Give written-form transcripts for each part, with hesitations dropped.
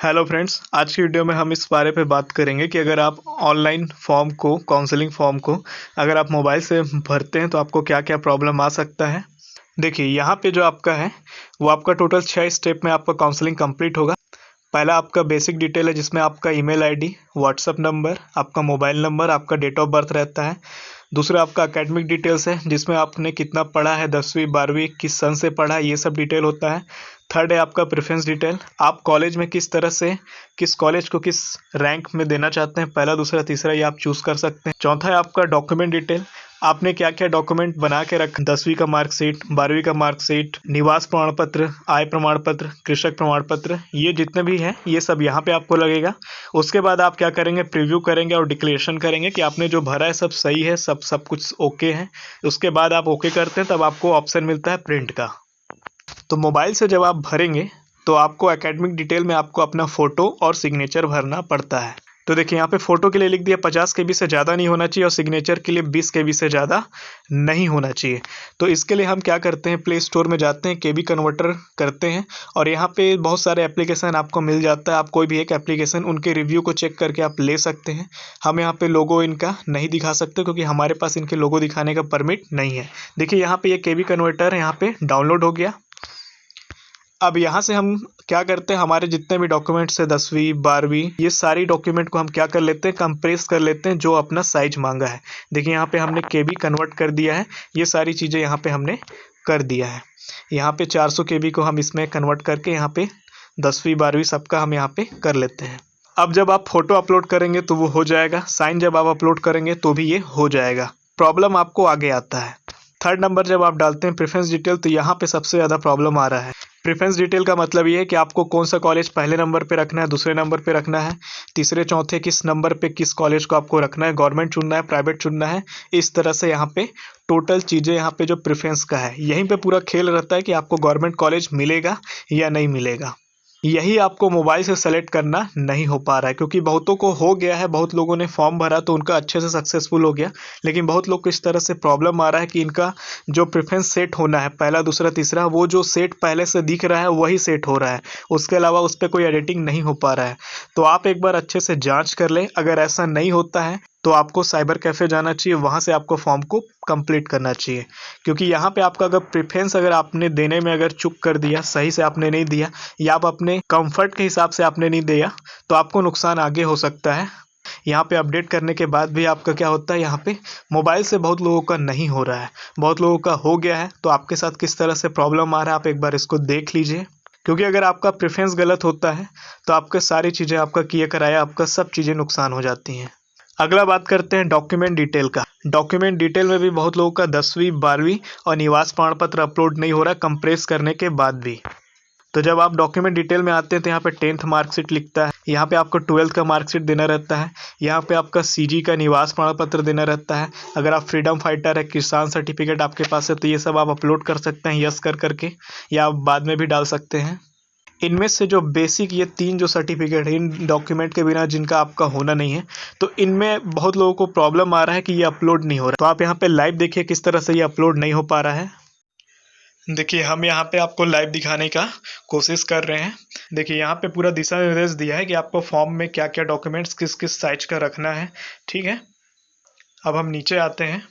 Hello friends, आज की video में हम इस बारे पे बात करेंगे कि अगर आप ऑनलाइन फॉर्म को काउंसलिंग फॉर्म को अगर आप मोबाइल से भरते हैं तो आपको क्या क्या प्रॉब्लम आ सकता है। देखिए यहाँ पे जो आपका है वो आपका टोटल 6 स्टेप में आपका काउंसलिंग कंप्लीट होगा। पहला आपका बेसिक डिटेल है जिसमें आपका ईमेल आईडी, व्हाट्सअप नंबर, आपका मोबाइल नंबर, आपका डेट ऑफ बर्थ रहता है। दूसरा आपका एकेडमिक डिटेल्स है जिसमें आपने कितना पढ़ा है, 10वीं 12वीं किस सन से पढ़ा है, ये सब डिटेल होता है। थर्ड है आपका प्रेफरेंस डिटेल, आप कॉलेज में किस तरह से किस कॉलेज को किस रैंक में देना चाहते हैं, पहला दूसरा तीसरा ये आप चूज़ कर सकते हैं। चौथा है आपका डॉक्यूमेंट डिटेल, आपने क्या क्या डॉक्यूमेंट बना के रखा, 10वीं का मार्कशीट, 12वीं का मार्कशीट, निवास प्रमाण पत्र, आय प्रमाण पत्र, कृषक प्रमाण पत्र, ये जितने भी हैं ये सब यहाँ पे आपको लगेगा। उसके बाद आप क्या करेंगे, प्रीव्यू करेंगे और डिक्लेरेशन करेंगे कि आपने जो भरा है सब सही है, सब कुछ ओके है। उसके बाद आप ओके करते हैं तब आपको ऑप्शन मिलता है प्रिंट का। तो मोबाइल से जब आप भरेंगे तो आपको एकेडमिक डिटेल में आपको अपना फ़ोटो और सिग्नेचर भरना पड़ता है। तो देखिए यहाँ पे फ़ोटो के लिए लिख दिया 50 केबी से ज़्यादा नहीं होना चाहिए और सिग्नेचर के लिए 20 केबी से ज़्यादा नहीं होना चाहिए। तो इसके लिए हम क्या करते हैं, प्ले स्टोर में जाते हैं, केबी कन्वर्टर करते हैं और यहाँ पे बहुत सारे एप्लीकेशन आपको मिल जाता है। आप कोई भी एक एप्लीकेशन उनके रिव्यू को चेक करके आप ले सकते हैं। हम यहाँ पे लोगो इनका नहीं दिखा सकते क्योंकि हमारे पास इनके लोगो दिखाने का परमिट नहीं है। देखिए यहाँ पे ये केबी कन्वर्टर यहाँ पे डाउनलोड हो गया। अब यहाँ से हम क्या करते हैं, हमारे जितने भी डॉक्यूमेंट्स है 10वीं 12वीं ये सारी डॉक्यूमेंट को हम क्या कर लेते हैं, कंप्रेस कर लेते हैं जो अपना साइज मांगा है। देखिए यहाँ पे हमने केबी कन्वर्ट कर दिया है, ये सारी चीज़ें यहाँ पे हमने कर दिया है। यहाँ पे 400 केबी को हम इसमें कन्वर्ट करके यहाँ पे 10वीं 12वीं सबका हम यहाँ पे कर लेते हैं। अब जब आप फोटो अपलोड करेंगे तो वो हो जाएगा, साइन जब आप अपलोड करेंगे तो भी ये हो जाएगा। प्रॉब्लम आपको आगे आता है। थर्ड नंबर जब आप डालते हैं प्रेफरेंस डिटेल तो यहाँ पे सबसे ज़्यादा प्रॉब्लम आ रहा है। प्रेफरेंस डिटेल का मतलब ये है कि आपको कौन सा कॉलेज पहले नंबर पे रखना है, दूसरे नंबर पे रखना है, तीसरे चौथे किस नंबर पे किस कॉलेज को आपको रखना है, गवर्नमेंट चुनना है, प्राइवेट चुनना है। इस तरह से यहाँ पे टोटल चीज़ें यहाँ पे जो प्रेफरेंस का है यहीं पे पूरा खेल रहता है कि आपको गवर्नमेंट कॉलेज मिलेगा या नहीं मिलेगा। यही आपको मोबाइल से सेलेक्ट करना नहीं हो पा रहा है क्योंकि बहुतों को हो गया है, बहुत लोगों ने फॉर्म भरा तो उनका अच्छे से सक्सेसफुल हो गया, लेकिन बहुत लोग को इस तरह से प्रॉब्लम आ रहा है कि इनका जो प्रेफरेंस सेट होना है पहला दूसरा तीसरा वो जो सेट पहले से दिख रहा है वही सेट हो रहा है, उसके अलावा उस पर कोई एडिटिंग नहीं हो पा रहा है। तो आप एक बार अच्छे से जांच कर लें, अगर ऐसा नहीं होता है तो आपको साइबर कैफ़े जाना चाहिए, वहाँ से आपको फॉर्म को कंप्लीट करना चाहिए। क्योंकि यहाँ पे आपका अगर प्रेफरेंस अगर आपने देने में अगर चूक कर दिया, सही से आपने नहीं दिया या आप अपने कंफर्ट के हिसाब से आपने नहीं दिया तो आपको नुकसान आगे हो सकता है। यहाँ पे अपडेट करने के बाद भी आपका क्या होता है, यहाँ पे मोबाइल से बहुत लोगों का नहीं हो रहा है, बहुत लोगों का हो गया है। तो आपके साथ किस तरह से प्रॉब्लम आ रहा है आप एक बार इसको देख लीजिए, क्योंकि अगर आपका प्रेफरेंस गलत होता है तो आपका सारी चीज़ें आपका किया कराया आपका सब चीज़ें नुकसान हो जाती हैं। अगला बात करते हैं डॉक्यूमेंट डिटेल का। डॉक्यूमेंट डिटेल में भी बहुत लोगों का 10वीं 12वीं और निवास प्रमाण पत्र अपलोड नहीं हो रहा कंप्रेस करने के बाद भी। तो जब आप डॉक्यूमेंट डिटेल में आते हैं तो यहाँ पे 10th मार्कशीट लिखता है, यहाँ पे आपको 12th का मार्कशीट देना रहता है, यहाँ पे आपका सीजी का निवास प्रमाण पत्र देना रहता है। अगर आप फ्रीडम फाइटर है, किसान सर्टिफिकेट आपके पास है तो ये सब आप अपलोड कर सकते हैं यस कर करके, या आप बाद में भी डाल सकते हैं। इनमें से जो बेसिक ये 3 जो सर्टिफिकेट है इन डॉक्यूमेंट के बिना जिनका आपका होना नहीं है, तो इनमें बहुत लोगों को प्रॉब्लम आ रहा है कि ये अपलोड नहीं हो रहा। तो आप यहाँ पे लाइव देखिए किस तरह से ये अपलोड नहीं हो पा रहा है। देखिए हम यहाँ पे आपको लाइव दिखाने का कोशिश कर रहे हैं। देखिए यहाँ पे पूरा दिशा निर्देश दिया है कि आपको फॉर्म में क्या क्या डॉक्यूमेंट्स किस किस साइज का रखना है। ठीक है, अब हम नीचे आते हैं।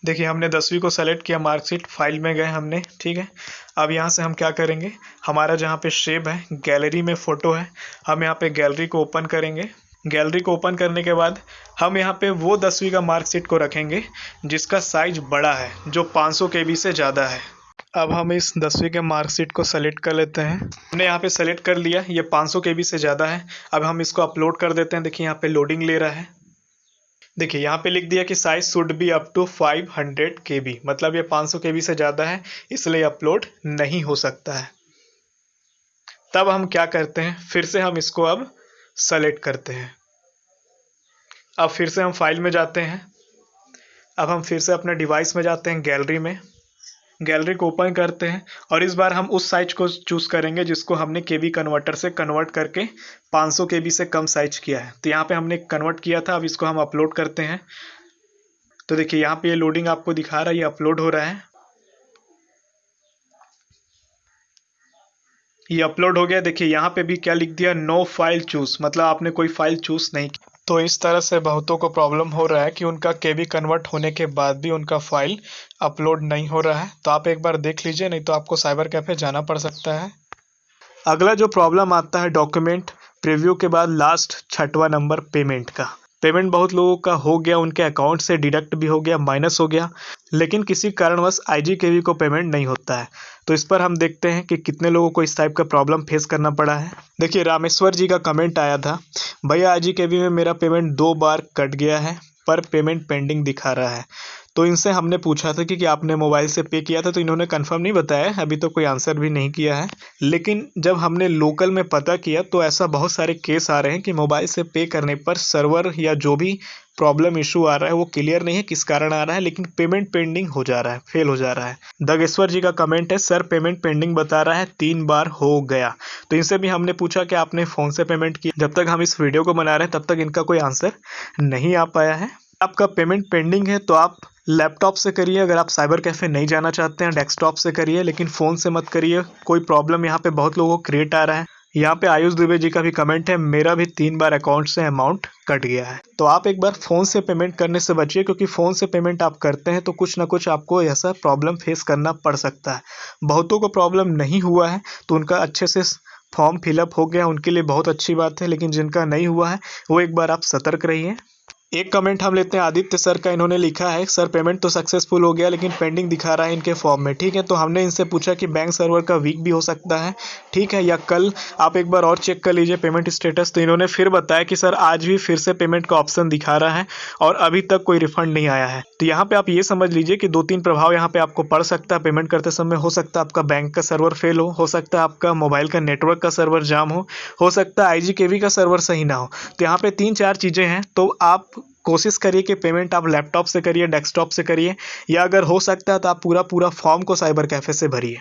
देखिए हमने 10वीं को सेलेक्ट किया, मार्कशीट फाइल में गए हमने। ठीक है, अब यहाँ से हम क्या करेंगे, हमारा जहाँ पे शेप है गैलरी में फ़ोटो है, हम यहाँ पे गैलरी को ओपन करेंगे। गैलरी को ओपन करने के बाद हम यहाँ पे वो 10वीं का मार्कशीट को रखेंगे जिसका साइज बड़ा है, जो 500 केबी से ज़्यादा है। अब हम इस 10वीं के मार्कशीट को सेलेक्ट कर लेते हैं। हमने यहाँ पे सेलेक्ट कर लिया, ये 500 केबी से ज़्यादा है। अब हम इसको अपलोड कर देते हैं। देखिए यहाँ पे लोडिंग ले रहा है। देखिए यहाँ पे लिख दिया कि size should be up to 500 KB, मतलब ये 500 केबी से ज़्यादा है इसलिए अपलोड नहीं हो सकता है। तब हम क्या करते हैं, फिर से हम इसको अब सेलेक्ट करते हैं। अब फिर से हम फाइल में जाते हैं। अब हम फिर से अपने डिवाइस में जाते हैं, गैलरी में, गैलरी को ओपन करते हैं और इस बार हम उस साइज को चूज़ करेंगे जिसको हमने केबी कन्वर्टर से कन्वर्ट करके 500 केबी से कम साइज किया है। तो यहाँ पे हमने कन्वर्ट किया था, अब इसको हम अपलोड करते हैं। तो देखिए यहाँ पे ये लोडिंग आपको दिखा रहा है, ये अपलोड हो रहा है। ये अपलोड हो गया। देखिए यहाँ पे भी क्या लिख दिया, नो फाइल चूज, मतलब आपने कोई फाइल चूज नहीं की। तो इस तरह से बहुतों को प्रॉब्लम हो रहा है कि उनका केबी कन्वर्ट होने के बाद भी उनका फाइल अपलोड नहीं हो रहा है। तो आप एक बार देख लीजिए, नहीं तो आपको साइबर कैफे जाना पड़ सकता है। अगला जो प्रॉब्लम आता है डॉक्यूमेंट प्रीव्यू के बाद लास्ट 6वां नंबर पेमेंट का। पेमेंट बहुत लोगों का हो गया, उनके अकाउंट से डिडक्ट भी हो गया, माइनस हो गया, लेकिन किसी कारणवश आईजीकेवी को पेमेंट नहीं होता है। तो इस पर हम देखते हैं कि कितने लोगों को इस टाइप का प्रॉब्लम फेस करना पड़ा है। देखिए रामेश्वर जी का कमेंट आया था, भैया आईजीकेवी में मेरा पेमेंट 2 बार कट गया है पर पेमेंट पेंडिंग दिखा रहा है। तो इनसे हमने पूछा था कि आपने मोबाइल से पे किया था, तो इन्होंने कंफर्म नहीं बताया, अभी तो कोई आंसर भी नहीं किया है। लेकिन जब हमने लोकल में पता किया तो ऐसा बहुत सारे केस आ रहे हैं कि मोबाइल से पे करने पर सर्वर या जो भी प्रॉब्लम इशू आ रहा है वो क्लियर नहीं है किस कारण आ रहा है, लेकिन पेमेंट पेंडिंग हो जा रहा है, फेल हो जा रहा है। दगेश्वर जी का कमेंट है, सर पेमेंट पेंडिंग बता रहा है, 3 बार हो गया। तो इनसे भी हमने पूछा कि आपने फ़ोन से पेमेंट किया। जब तक हम इस वीडियो को बना रहे हैं तब तक इनका कोई आंसर नहीं आ पाया है। आपका पेमेंट पेंडिंग है तो आप लैपटॉप से करिए, अगर आप साइबर कैफ़े नहीं जाना चाहते हैं डेस्कटॉप से करिए, लेकिन फ़ोन से मत करिए। कोई प्रॉब्लम यहाँ पे बहुत लोगों को क्रिएट आ रहा है। यहाँ पे आयुष दुबे जी का भी कमेंट है, मेरा भी 3 बार अकाउंट से अमाउंट कट गया है। तो आप एक बार फ़ोन से पेमेंट करने से बचिए, क्योंकि फ़ोन से पेमेंट आप करते हैं तो कुछ ना कुछ आपको ऐसा प्रॉब्लम फेस करना पड़ सकता है। बहुतों को प्रॉब्लम नहीं हुआ है तो उनका अच्छे से फॉर्म फिलअप हो गया, उनके लिए बहुत अच्छी बात है, लेकिन जिनका नहीं हुआ है वो एक बार आप सतर्क रहिए। एक कमेंट हम लेते हैं आदित्य सर का। इन्होंने लिखा है, सर पेमेंट तो सक्सेसफुल हो गया लेकिन पेंडिंग दिखा रहा है इनके फॉर्म में। ठीक है, तो हमने इनसे पूछा कि बैंक सर्वर का वीक भी हो सकता है, ठीक है, या कल आप एक बार और चेक कर लीजिए पेमेंट स्टेटस। तो इन्होंने फिर बताया कि सर आज भी फिर से पेमेंट का ऑप्शन दिखा रहा है और अभी तक कोई रिफंड नहीं आया है। तो यहाँ पे आप ये समझ लीजिए कि 2-3 प्रभाव यहाँ पे आपको पड़ सकता है पेमेंट करते समय। हो सकता है आपका बैंक का सर्वर फेल हो सकता है आपका मोबाइल का नेटवर्क का सर्वर जाम हो सकता है आईजीकेवी का सर्वर सही ना हो। तो यहाँ पे 3-4 चीज़ें हैं। तो आप कोशिश करिए कि पेमेंट आप लैपटॉप से करिए, डेस्कटॉप से करिए, या अगर हो सकता है तो आप पूरा फॉर्म को साइबर कैफे से भरिए।